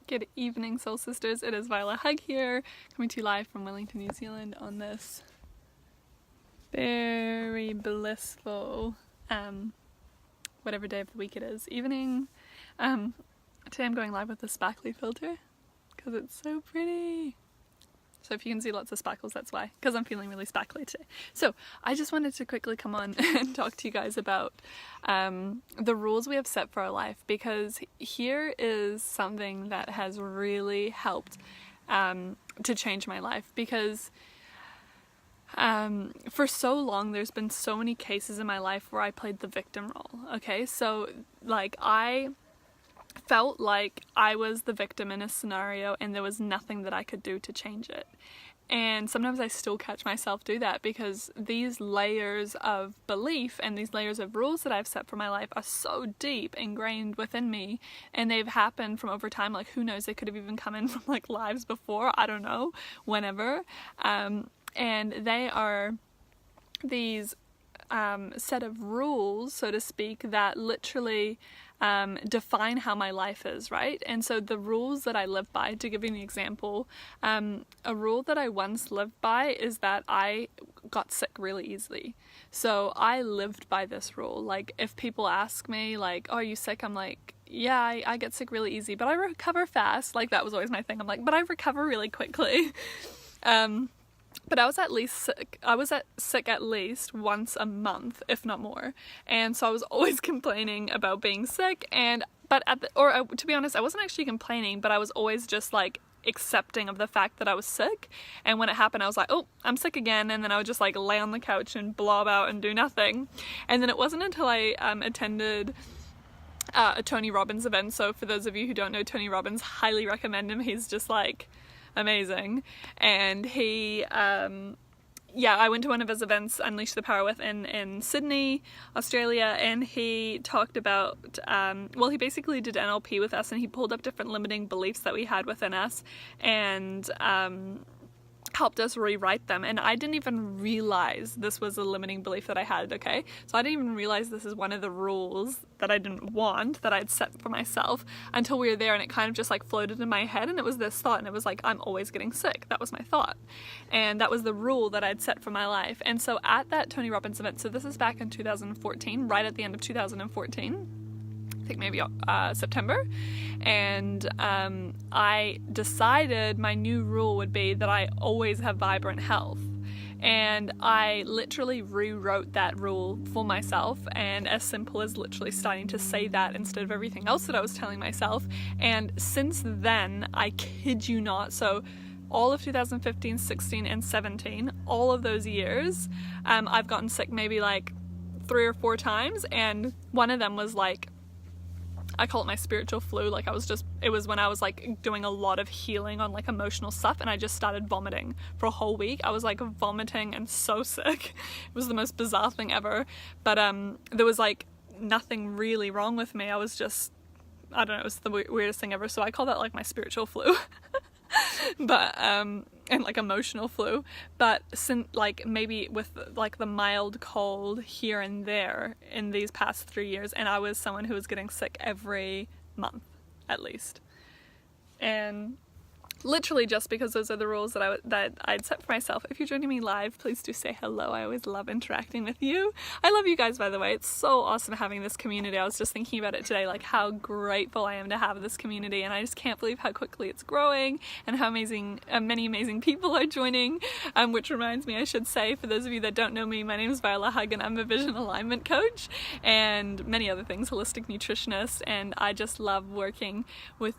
Good evening, Soul Sisters. It is Viola Hug here, coming to you live from Wellington, New Zealand on this very blissful, whatever day of the week it is, evening. Today I'm going live with the sparkly filter because it's so pretty. So if you can see lots of sparkles, that's why, because I'm feeling really sparkly today. So I just wanted to quickly come on and talk to you guys about the rules we have set for our life, because here is something that has really helped to change my life, because for so long there's been so many cases in my life where I played the victim role, okay? So like I felt like I was the victim in a scenario and there was nothing that I could do to change it. And sometimes I still catch myself do that, because these layers of belief and these layers of rules that I've set for my life are so deep ingrained within me, and they've happened from over time. Like, who knows, they could have even come in from like lives before, I don't know, whenever. And they are these set of rules, so to speak, that literally define how my life is, right? And so the rules that I live by, to give you an example, a rule that I once lived by is that I got sick really easily. So I lived by this rule. Like, if people ask me like, oh, are you sick? I'm like, yeah, I get sick really easy, but I recover fast. Like, that was always my thing. I'm like, but I recover really quickly. But I was sick at least once a month, if not more. And so I was always complaining about being sick, to be honest, I wasn't actually complaining, but I was always just like accepting of the fact that I was sick. And when it happened, I was like, oh, I'm sick again. And then I would just like lay on the couch and blob out and do nothing. And then it wasn't until I attended a Tony Robbins event. So for those of you who don't know Tony Robbins, highly recommend him. He's just like amazing. And he I went to one of his events, Unleash the Power Within, in Sydney, Australia, and he talked about he basically did NLP with us, and he pulled up different limiting beliefs that we had within us and helped us rewrite them. And I didn't even realize this was a limiting belief that I had, okay? So I didn't even realize this is one of the rules that I didn't want, that I'd set for myself, until we were there, and it kind of just like floated in my head, and it was this thought, and it was like, I'm always getting sick. That was my thought. And that was the rule that I'd set for my life. And so at that Tony Robbins event, so this is back in 2014, right at the end of 2014, I think maybe September, and I decided my new rule would be that I always have vibrant health. And I literally rewrote that rule for myself, and as simple as literally starting to say that instead of everything else that I was telling myself. And since then, I kid you not, so all of 2015, 16, and 17, all of those years, I've gotten sick maybe like 3 or 4 times, and one of them was like, I call it my spiritual flu. Like, it was when I was like doing a lot of healing on like emotional stuff, and I just started vomiting for a whole week. I was like vomiting and so sick. It was the most bizarre thing ever. But there was like nothing really wrong with me. I was just, I don't know, it was the weirdest thing ever. So I call that like my spiritual flu. But and like emotional flu, but since like maybe with like the mild cold here and there in these past 3 years, and I was someone who was getting sick every month at least. And literally just because those are the rules that I'd set for myself. If you're joining me live, please do say hello. I always love interacting with you. I love you guys, by the way. It's so awesome having this community. I was just thinking about it today, like how grateful I am to have this community, and I just can't believe how quickly it's growing and how amazing, many amazing people are joining, which reminds me, I should say, for those of you that don't know me, my name is Viola Hug, and I'm a vision alignment coach and many other things, holistic nutritionist, and I just love working with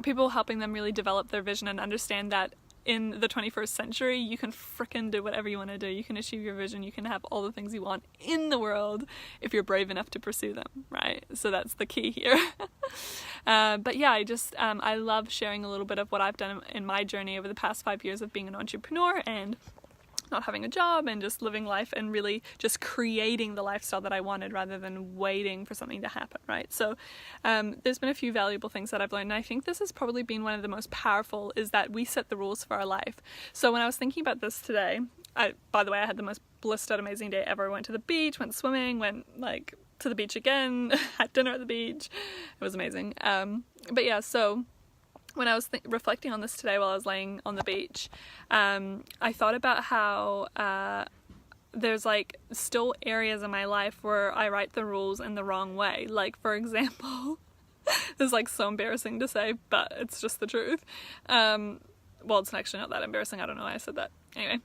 people, helping them really develop their vision and understand that in the 21st century, you can frickin' do whatever you want to do. You can achieve your vision. You can have all the things you want in the world if you're brave enough to pursue them, right? So that's the key here. But yeah, I love sharing a little bit of what I've done in my journey over the past 5 years of being an entrepreneur and not having a job and just living life and really just creating the lifestyle that I wanted rather than waiting for something to happen, right? So there's been a few valuable things that I've learned, and I think this has probably been one of the most powerful, is that we set the rules for our life. So when I was thinking about this today, by the way, I had the most blissed out amazing day ever. Went to the beach, went swimming, went like to the beach again, had dinner at the beach. It was amazing. But yeah, so when I was reflecting on this today while I was laying on the beach, I thought about how there's like still areas in my life where I write the rules in the wrong way. Like, for example, this is like so embarrassing to say, but it's just the truth. Well, it's actually not that embarrassing. I don't know why I said that. Anyway,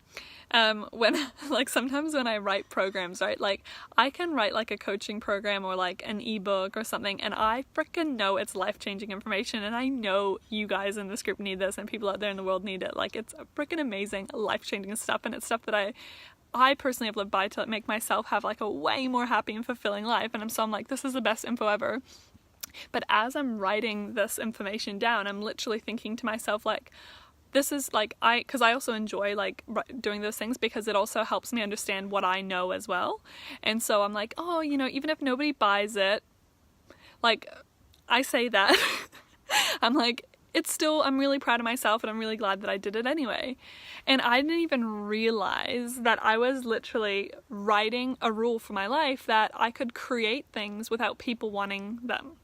when like sometimes when I write programs, right, like I can write like a coaching program or like an ebook or something, and I freaking know it's life-changing information, and I know you guys in this group need this and people out there in the world need it. Like, it's freaking amazing, life-changing stuff, and it's stuff that I personally have lived by to make myself have like a way more happy and fulfilling life, and I'm like, this is the best info ever. But as I'm writing this information down, I'm literally thinking to myself, like, this is like, because I also enjoy like doing those things because it also helps me understand what I know as well. And so I'm like, oh, you know, even if nobody buys it, like, I say that, I'm like, it's still, I'm really proud of myself and I'm really glad that I did it anyway. And I didn't even realize that I was literally writing a rule for my life that I could create things without people wanting them.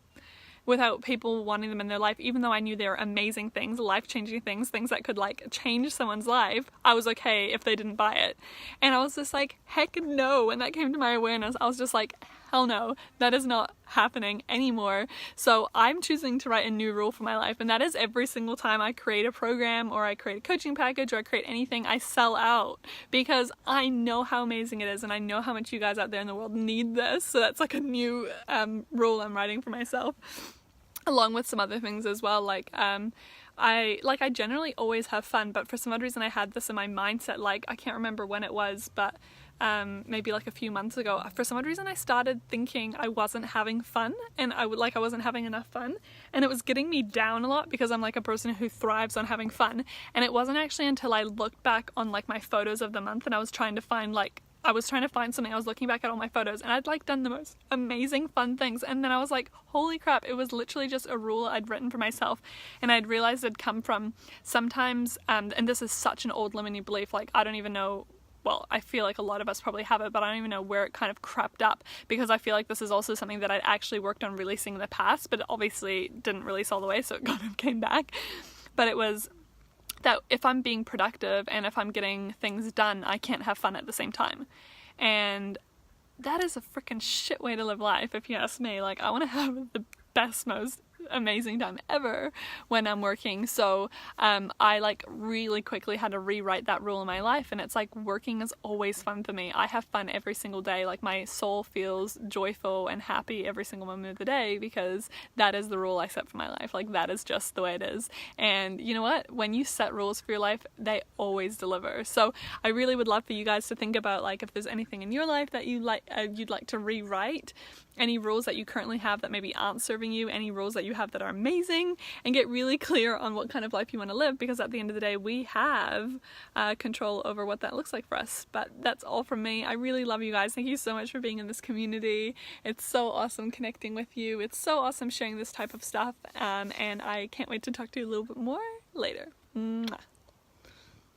Without people wanting them in their life, even though I knew they were amazing things, life-changing things, things that could like change someone's life, I was okay if they didn't buy it. And I was just like, heck no. When that came to my awareness, I was just like, hell no, that is not happening anymore. So I'm choosing to write a new rule for my life, and that is every single time I create a program or I create a coaching package or I create anything, I sell out, because I know how amazing it is and I know how much you guys out there in the world need this. So that's like a new rule I'm writing for myself, along with some other things as well. Like I generally always have fun, but for some odd reason I had this in my mindset, like I can't remember when it was, but maybe like a few months ago, for some odd reason I started thinking I wasn't having fun, and I wasn't having enough fun, and it was getting me down a lot because I'm like a person who thrives on having fun. And it wasn't actually until I looked back on like my photos of the month and I was trying to find something, I was looking back at all my photos and I'd like done the most amazing fun things, and then I was like, holy crap, it was literally just a rule I'd written for myself, and I'd realized it'd come from sometimes, and this is such an old limiting belief, like I don't even know, well, I feel like a lot of us probably have it, but I don't even know where it kind of crept up, because I feel like this is also something that I'd actually worked on releasing in the past, but it obviously didn't release all the way, so it kind of came back. But it was that if I'm being productive and if I'm getting things done, I can't have fun at the same time. And that is a freaking shit way to live life, if you ask me. Like, I want to have the best, most amazing time ever when I'm working. So I like really quickly had to rewrite that rule in my life, and it's like, working is always fun for me. I have fun every single day. Like, my soul feels joyful and happy every single moment of the day, because that is the rule I set for my life. Like, that is just the way it is. And you know what, when you set rules for your life, they always deliver. So I really would love for you guys to think about, like, if there's anything in your life that you'd like to rewrite, any rules that you currently have that maybe aren't serving you, any rules that you have that are amazing, and get really clear on what kind of life you want to live, because at the end of the day, we have control over what that looks like for us. But that's all from me. I really love you guys. Thank you so much for being in this community. It's so awesome connecting with you. It's so awesome sharing this type of stuff, and I can't wait to talk to you a little bit more later. Mwah.